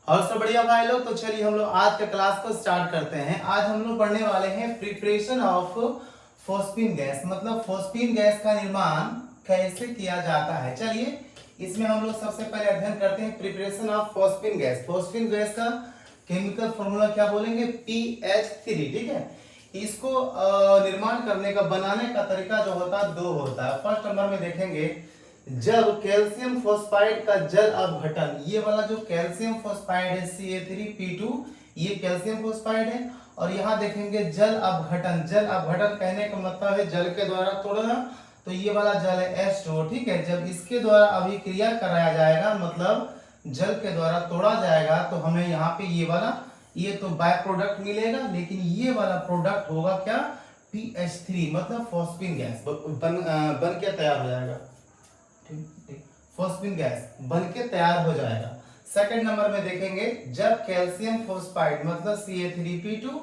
और सब बढ़िया भाई लोग। तो चलिए हम लोग आज के क्लास को स्टार्ट करते हैं। आज हम लोग पढ़ने वाले हैं प्रिपरेशन ऑफ फॉस्फीन गैस, मतलब फॉस्फीन गैस का निर्माण कैसे किया जाता है। चलिए इसमें हम लोग सबसे पहले अध्ययन करते हैं preparation of phosphine gas. Phosphine gas का केमिकल फॉर्मूला क्या बोलेंगे? PH3। ठीक है, इसको निर्माण करने का, बनाने का तरीका जो होता है दो होता है। फर्स्ट नंबर में देखेंगे जब कैल्शियम फोस्फाइड का जल अपघटन, ये वाला जो कैल्शियम फोस्फाइड है CA3P2, ये कैल्शियम फोस्फाइड है। और यहाँ देखेंगे जल अपघटन। जल अपघटन कहने का मतलब है जल के द्वारा तोड़ना, तो ये वाला जल है H2O। ठीक है, जब इसके द्वारा अभिक्रिया कराया जाएगा, मतलब जल के द्वारा तोड़ा जाएगा, तो हमें यहाँ पे ये वाला, ये तो बाय प्रोडक्ट मिलेगा, लेकिन ये वाला प्रोडक्ट होगा क्या? PH3, मतलब फॉस्फीन गैस बन के तैयार हो जाएगा। फॉस्फीन गैस बन के तैयार हो जाएगा। सेकंड नंबर में देखेंगे जब कैल्शियम फोस्फाइड मतलब CA3P2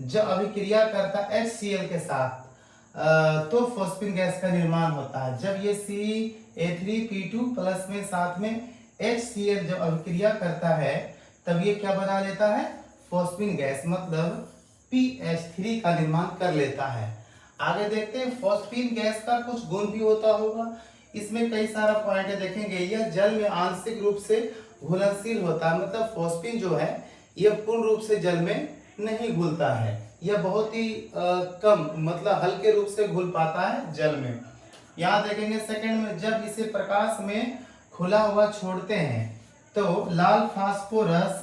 जब अभिक्रिया करता HCl के साथ, तो फॉस्फीन गैस का निर्माण होता है। जब ये CA3P2 प्लस में साथ में HCl जब अभिक्रिया करता है, तब ये क्या बना लेता है? फॉस्फीन गैस, मतलब PH3 का निर्माण कर लेता है। आगे देखते हैं फॉस्फीन गैस का कुछ गुण भी होता होगा। इसमें कई सारा पॉइंट देखेंगे। यह जल में आंशिक रूप से घुलनशील होता है, मतलब फॉस्फीन जो है यह पूर्ण रूप से जल में नहीं घुलता है, यह बहुत ही कम, मतलब हल्के रूप से घुल पाता है जल में। यहाँ देखेंगे सेकंड में जब इसे प्रकाश में खुला हुआ छोड़ते हैं, तो लाल फास्फोरस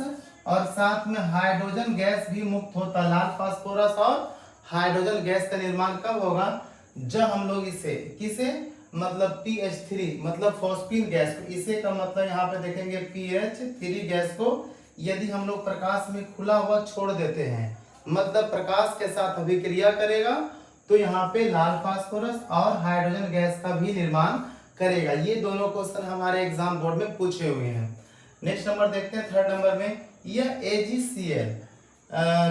और साथ में हाइड्रोजन गैस भी मुक्त होता है। लाल फास्फोरस और हाइड्रोजन गैस का निर्माण कब होगा? जब हम लोग इसे किसे, मतलब PH3 मतलब फॉस्फीन गैस को, इसे का मतलब यहाँ पे देखेंगे PH3 गैस को यदि हम लोग प्रकाश में खुला हुआ छोड़ देते हैं, मतलब प्रकाश के साथ अभिक्रिया करेगा, तो यहाँ पे लाल फास्फोरस और हाइड्रोजन गैस का भी निर्माण करेगा। ये दोनों क्वेश्चन हमारे एग्जाम बोर्ड में पूछे हुए हैं। नेक्स्ट नंबर देखते हैं थर्ड नंबर में, यह AgCl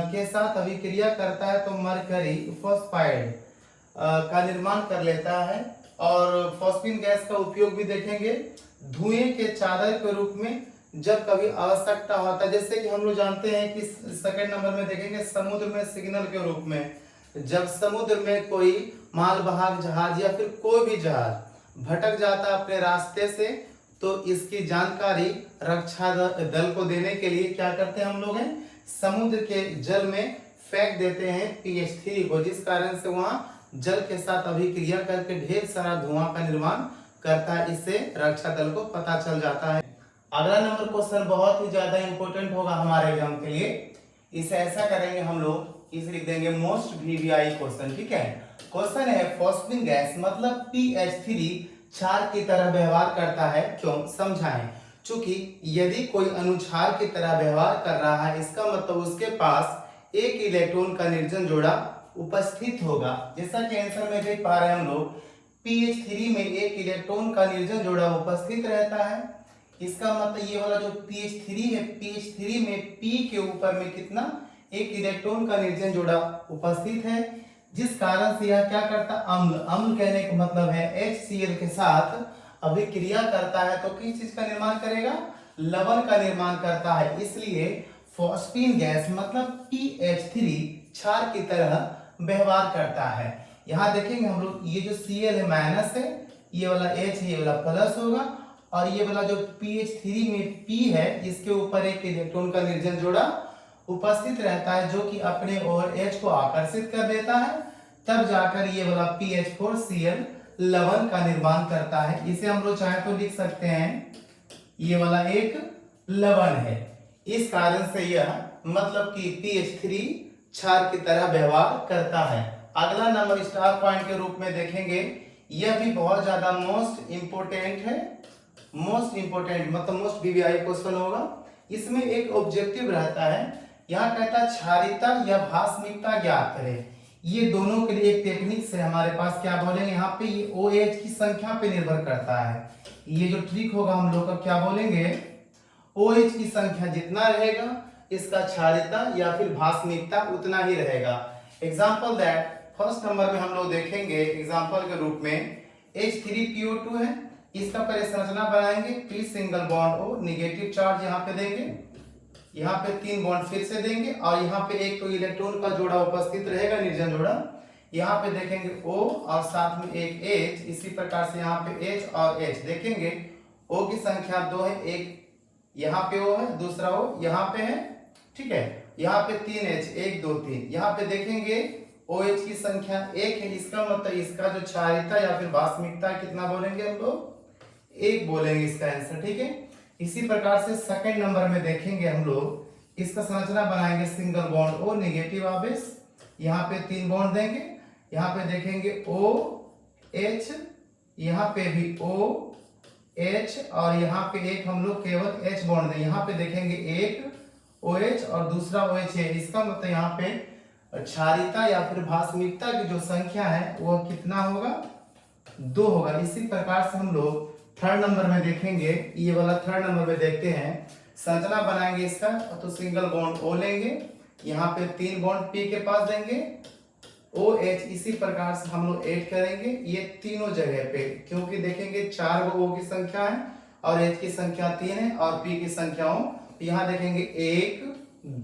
के साथ अभिक्रिया करता है तो मरकरी फॉस्फाइड का निर्माण कर लेता है। और फॉस्फीन गैस का उपयोग भी देखेंगे धुएं के चादर के रूप में जब कभी आवश्यकता होता है। जैसे कि हम लोग जानते हैं कि सेकंड नंबर में देखेंगे समुद्र में सिग्नल के रूप में, जब समुद्र में कोई मालवाहक जहाज या फिर कोई भी जहाज भटक जाता है अपने रास्ते से, तो इसकी जानकारी रक्षा दल को देने के लिए क्या करते हैं हम लोग हैं, समुद्र के जल में फेंक देते हैं PH3 को, जिस कारण से वहां जल के साथ अभिक्रिया करके ढेर सारा धुआं का निर्माण करता है। इससे रक्षा दल को पता चल जाता है। अगला नंबर क्वेश्चन बहुत ही ज्यादा इंपॉर्टेंट होगा हमारे एग्जाम के लिए। इसे ऐसा करेंगे हम लोग, इसे लिख देंगे मोस्ट VVI क्वेश्चन। ठीक है, क्वेश्चन है फॉस्फीन गैस मतलब PH3 क्षार की तरह व्यवहार करता है, क्यों? समझाएं। चूंकि यदि कोई अणु क्षार की तरह व्यवहार कर रहा है, इसका मतलब उसके पास एक इलेक्ट्रॉन का निर्जन जोड़ा उपस्थित होगा। जैसा कि आंसर में देख पा रहे हैं हम लोग, PH3 में एक इलेक्ट्रॉन का निर्जन जोड़ा उपस्थित रहता है। इसका मतलब ये वाला जो PH3 है, PH3 में P के ऊपर में कितना, एक इलेक्ट्रॉन का निर्जन जोड़ा उपस्थित है, जिस कारण से यह क्या करता है, अम्ल। अम्ल कहने का मतलब है HCl के साथ अभिक्रिया करता है, तो किस चीज का निर्माण करेगा? लवण का निर्माण करता है। इसलिए फॉस्फीन गैस मतलब PH3 क्षार की तरह व्यवहार करता है। यहाँ देखेंगे हम लोग, ये जो Cl है माइनस है, ये वाला H है, ये वाला प्लस होगा, और ये वाला जो PH3 में P है, इसके ऊपर एक इलेक्ट्रॉन का निर्जन जोड़ा उपस्थित रहता है, जो कि अपने ओर H को आकर्षित कर देता है, तब जाकर ये वाला PH4Cl लवण का निर्माण करता है। इसे हम लोग चाहे तो लिख सकते हैं ये वाला एक लवण है। इस कारण से यह मतलब कि PH3 क्षार की तरह व्यवहार करता है। अगला नंबर स्टार पॉइंट के रूप में देखेंगे, यह भी बहुत ज्यादा मोस्ट इंपोर्टेंट है। मोस्ट इंपोर्टेंट मतलब मोस्ट VVI क्वेश्चन होगा। इसमें एक ऑब्जेक्टिव रहता है, यहाँ कहता है क्षारीयता या भास्मिकता ज्ञात करें। ये दोनों के लिए एक टेक्निक से हमारे पास क्या बोलेंगे, यहाँ पे ये OH की संख्या पे निर्भर करता है। ये जो ट्रिक होगा हम लोग का क्या बोलेंगे, OH की संख्या जितना रहेगा, इसका क्षारीयता या फिर भास्मिकता उतना ही रहेगा। एग्जाम्पल दैट फर्स्ट नंबर में हम लोग देखेंगे एग्जाम्पल के रूप में H3PO2 है, इसका पहले संरचना बनाएंगे, P single bond O, negative charge यहाँ पे देंगे, यहाँ पे 3 बॉन्ड फिर से देंगे और यहाँ पे एक तो इलेक्ट्रॉन का जोड़ा उपस्थित रहेगा, निर्जन जोड़ा। यहाँ पे देखेंगे O और साथ में एक H, इसी प्रकार से यहाँ पे H और H देखेंगे। O की संख्या 2 है, एक यहाँ पे O है, दूसरा O यहाँ पे है, ठीक है। यहाँ पे 3H, 1 2 3। यहाँ पे देखेंगे OH की संख्या 1 है, इसका मतलब इसका जो क्षारीयता या फिर भास्मिकता कितना बोलेंगे हम लोग, 1 बोलेंगे इसका आंसर, ठीक है। इसी प्रकार से सेकंड नंबर में देखेंगे हम लोग, इसका संरचना बनाएंगे सिंगल बॉन्ड O नेगेटिव आवेश, यहाँ पे 3 बॉन्ड देंगे। यहाँ पे देखेंगे OH, यहाँ पे भी OH और यहाँ पे एक हम लोग केवल H बॉन्ड देंगे। यहाँ पे देखेंगे एक OH और दूसरा OH है, इसका मतलब यहाँ पे क्षारीयता या फिर भास्मिकता की जो संख्या है वह कितना होगा, 2 होगा। इसी प्रकार से हम लोग थर्ड नंबर में देखेंगे, ये वाला थर्ड नंबर में देखते हैं, संरचना बनाएंगे इसका। तो सिंगल बॉन्ड O लेंगे, यहाँ पे 3 बॉन्ड P के पास देंगे, OH इसी प्रकार से हम लोग ऐड करेंगे ये तीनों जगह पे, क्योंकि देखेंगे 4 गो O की संख्या है और H की संख्या 3 है और P की संख्याओं, यहाँ देखेंगे 1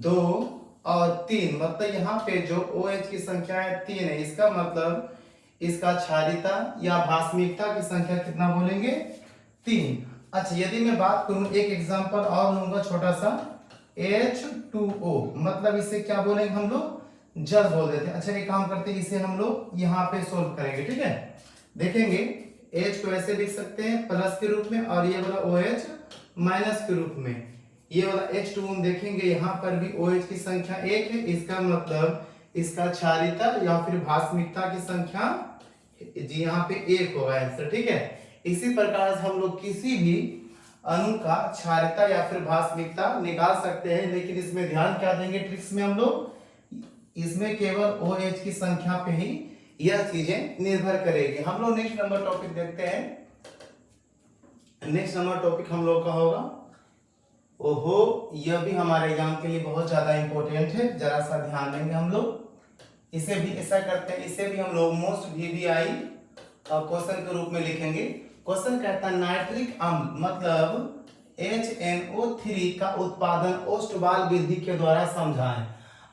2 और 3, मतलब यहाँ पे जो OH की संख्या है 3 है, इसका मतलब इसका क्षारीयता या भास्मिकता की संख्या कितना बोलेंगे, 3। अच्छा, यदि मैं बात करूं, एक एग्जांपल और लूंगा छोटा सा, H2O, मतलब इसे क्या बोलेंगे हम लोग, जल बोल देते हैं। अच्छा, एक काम करते हैं, इसे हम लोग यहाँ पे सोल्व करेंगे, ठीक है। देखेंगे H को ऐसे लिख सकते हैं प्लस के रूप में और ये वाला OH माइनस के रूप में। ये वाला H2O देखेंगे यहाँ पर भी OH की संख्या 1 है, इसका मतलब इसका क्षारीयता या फिर भास्मिकता की संख्या जी यहाँ पे 1 होगा आंसर, ठीक है। इसी प्रकार से हम लोग किसी भी अणु का क्षारीयता या फिर भास्मिकता निकाल सकते हैं, लेकिन इसमें ध्यान क्या देंगे, ट्रिक्स में हम लोग इसमें केवल OH की संख्या पे ही यह चीजें निर्भर करेगी। हम लोग नेक्स्ट नंबर टॉपिक देखते हैं। नेक्स्ट नंबर टॉपिक हम लोग का होगा, ओहो, यह भी हमारे एग्जाम के लिए बहुत ज्यादा इंपॉर्टेंट है, जरा सा ध्यान देंगे हम लोग। इसे भी ऐसा करते हैं, इसे भी हम लोग मोस्ट VBI क्वेश्चन के रूप में लिखेंगे। क्वेश्चन कहता है नाइट्रिक अम्ल मतलब HNO3 का उत्पादन ओस्टवाल विधि के द्वारा समझाएं।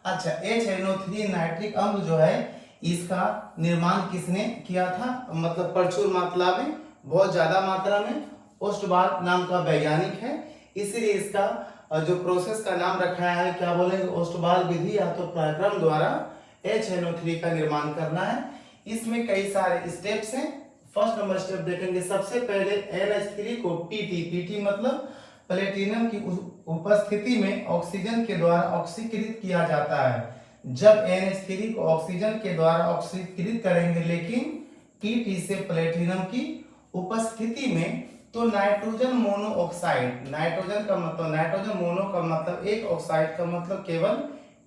अच्छा, HNO3 नाइट्रिक अम्ल जो है इसका निर्माण किसने किया था, मतलब प्रचुर मात्रा में, बहुत ज्यादा मात्रा में, ओस्टवाल नाम का वैज्ञानिक है, इसीलिए इसका जो प्रोसेस का नाम रखा है क्या बोलेंगे, ओस्टवाल विधि या तो पराक्रम द्वारा HNO3 का निर्माण करना है। इसमें कई सारे स्टेप्स हैं। फर्स्ट नंबर स्टेप देखेंगे, सबसे पहले NH3 को PT मतलब प्लेटिनम की उपस्थिति में ऑक्सीजन के द्वारा ऑक्सीकृत किया जाता है। जब NH3 को ऑक्सीजन के द्वारा ऑक्सीकृत करेंगे लेकिन PT से प्लेटिनम की उपस्थिति में, तो नाइट्रोजन मोनोऑक्साइड, नाइट्रोजन का मतलब, नाइट्रोजन मोनो का मतलब एक, ऑक्साइड का मतलब केवल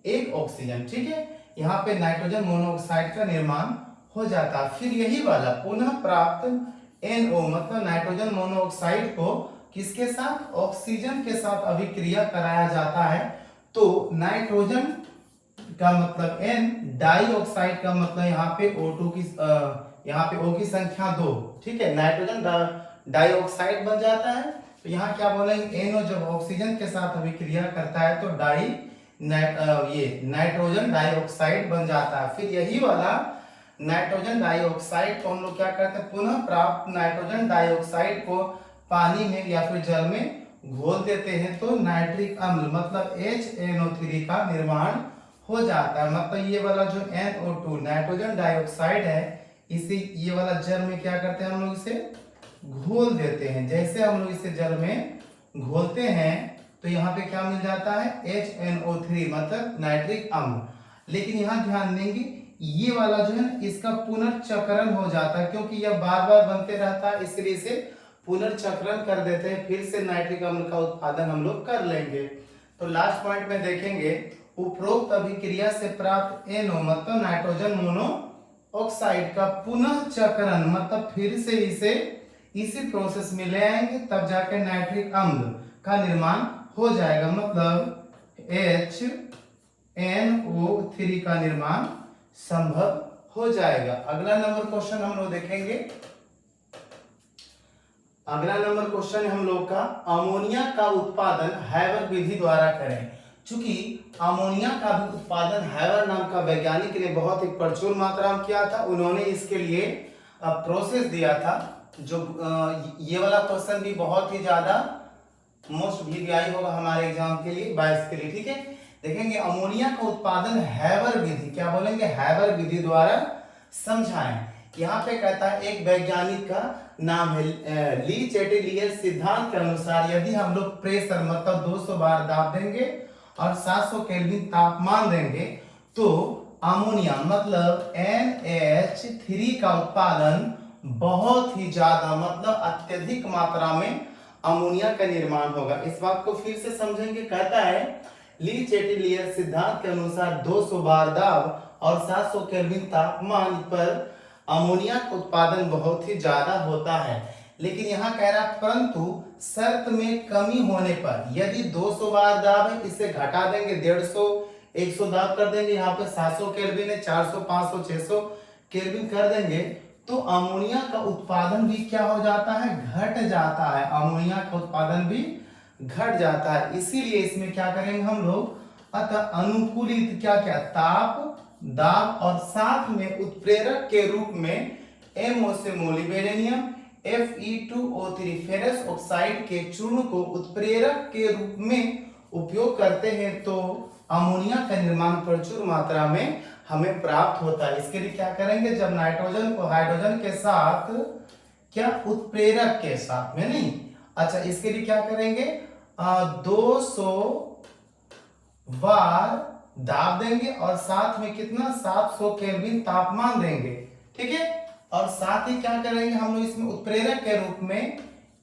एक ऑक्सीजन, ठीक है। यहाँ पे नाइट्रोजन मोनोऑक्साइड का निर्माण हो जाता है। फिर यही वाला पुनः प्राप्त NO मतलब नाइट्रोजन मोनोऑक्साइड को किसके साथ, ऑक्सीजन के साथ अभिक्रिया कराया जाता है। तो नाइट्रोजन का मतलब N, डाइऑक्साइड का मतलब यहाँ पे O2 की यहाँ पे O की संख्या 2, ठीक है, नाइट्रोजन डाइऑक्साइड बन जाता है। तो यहाँ क्या बोलेंगे, NO जब ऑक्सीजन के साथ अभिक्रिया करता है तो ये नाइट्रोजन डाइऑक्साइड बन जाता है। फिर यही वाला नाइट्रोजन डाइऑक्साइड को हम लोग क्या करते हैं, पुनः प्राप्त नाइट्रोजन डाइऑक्साइड को पानी में या फिर जल में घोल देते हैं, तो नाइट्रिक अम्ल मतलब HNO3 का निर्माण हो जाता है। मतलब ये वाला जो NO2 नाइट्रोजन डाइऑक्साइड है, इसे ये वाला जल में क्या करते हैं, हम लोग इसे घोल देते हैं। जैसे हम लोग इसे जल में घोलते हैं तो यहाँ पे क्या मिल जाता है, HNO3 मतलब नाइट्रिक अम्ल। लेकिन यहाँ ध्यान देंगे, ये वाला जो है इसका पुनर्चक्रण हो जाता है, क्योंकि यह बार बार बनते रहता है, इसलिए इसे पुनर्चक्रण कर देते हैं, फिर से नाइट्रिक अम्ल का उत्पादन हम लोग कर लेंगे। तो लास्ट पॉइंट में देखेंगे, उपरोक्त अभिक्रिया से प्राप्त NO मतलब नाइट्रोजन मोनोऑक्साइड का पुनः चक्रण मतलब फिर से इसे इसी प्रोसेस में ले आएंगे, तब जाकर नाइट्रिक अम्ल का निर्माण हो जाएगा, मतलब HNO3 का निर्माण संभव हो जाएगा। अगला नंबर क्वेश्चन हम लोग देखेंगे। अगला नंबर क्वेश्चन हम लोग का, अमोनिया का उत्पादन हैबर विधि द्वारा करें। चूंकि अमोनिया का भी उत्पादन हैवर नाम का वैज्ञानिक ने बहुत ही प्रचुर मात्रा में किया था। उन्होंने इसके लिए प्रोसेस दिया था। जो ये वाला क्वेश्चन भी बहुत ही ज्यादा मोस्ट वीवीआई होगा हमारे एग्जाम के लिए, बायस के लिए, ठीक है। देखेंगे अमोनिया का उत्पादन हैवर विधि, क्या बोलेंगे, हैवर विधि द्वारा समझाएं। यहाँ पे कहता है एक वैज्ञानिक का नाम है ली चैटेलियर सिद्धांत के अनुसार यदि हम लोग प्रेशर मतलब 200 बार दाब देंगे और 700 केल्विन तापमान देंगे तो अमोनिया मतलब NH3 का उत्पादन बहुत ही ज्यादा मतलब अत्यधिक मात्रा में अमोनिया का निर्माण होगा। इस बात को फिर से समझेंगे। कहता है ली चैटेलियर सिद्धांत के अनुसार 200 बार दाब और 700 केल्विन तापमान पर अमोनिया का उत्पादन बहुत ही ज्यादा होता है। लेकिन यहाँ कह रहा परंतु शर्त में कमी होने पर, यदि 200 बार दाब है इसे घटा देंगे 150 100 दाब कर देंगे, यहाँ पे 700 केल्विन है 400 500 600 केल्विन कर देंगे तो अमोनिया का उत्पादन भी क्या हो जाता है, घट जाता है। अमोनिया का उत्पादन भी घट जाता है। इसीलिए इसमें क्या करेंगे हम लोग, अतः अनुकूलित क्या क्या ताप दाब और साथ में उत्प्रेरक के रूप में MO से मोलिब्डेनम Fe2O3 फेरस ऑक्साइड के चूर्ण को उत्प्रेरक के रूप में उपयोग करते हैं तो अमोनिया का निर्माण प्रचुर मात्रा में हमें प्राप्त होता है। इसके लिए क्या करेंगे, जब नाइट्रोजन को हाइड्रोजन के साथ क्या उत्प्रेरक के साथ में नहीं, अच्छा इसके लिए क्या करेंगे 200 बार दाब देंगे और साथ में कितना 700 केल्विन तापमान देंगे, ठीक है। और साथ ही क्या करेंगे हम लोग इसमें उत्प्रेरक के रूप में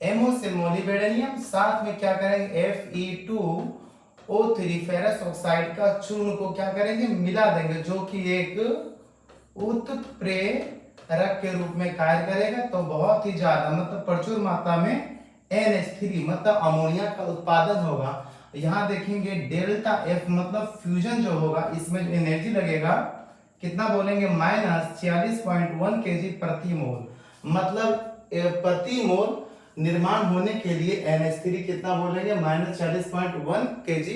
MO से मोलिब्डेनम, साथ में क्या करेंगे Fe2O3 फेरस ऑक्साइड का चूर्ण को क्या करेंगे मिला देंगे, जो कि एक उत्प्रेरक के रूप में कार्य करेगा। तो बहुत ही ज्यादा मतलब प्रचुर मात्रा में NH3 मतलब अमोनिया का उत्पादन होगा। यहाँ देखेंगे डेल्टा F मतलब फ्यूजन जो होगा इसमें एनर्जी लगेगा कितना बोलेंगे -46.1 kg प्रति मोल, मतलब प्रति मोल निर्माण होने के लिए NH3 कितना बोलेंगे -40.1 kg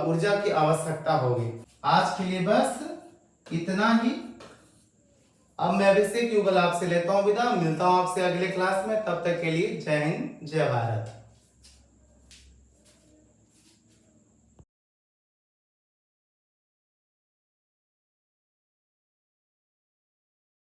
ऊर्जा की आवश्यकता होगी। आज के लिए बस इतना ही। अब मैं अभिषेक युगल आपसे लेता हूं विदा, मिलता हूं आपसे अगले क्लास में। तब तक के लिए जय हिंद जय भारत।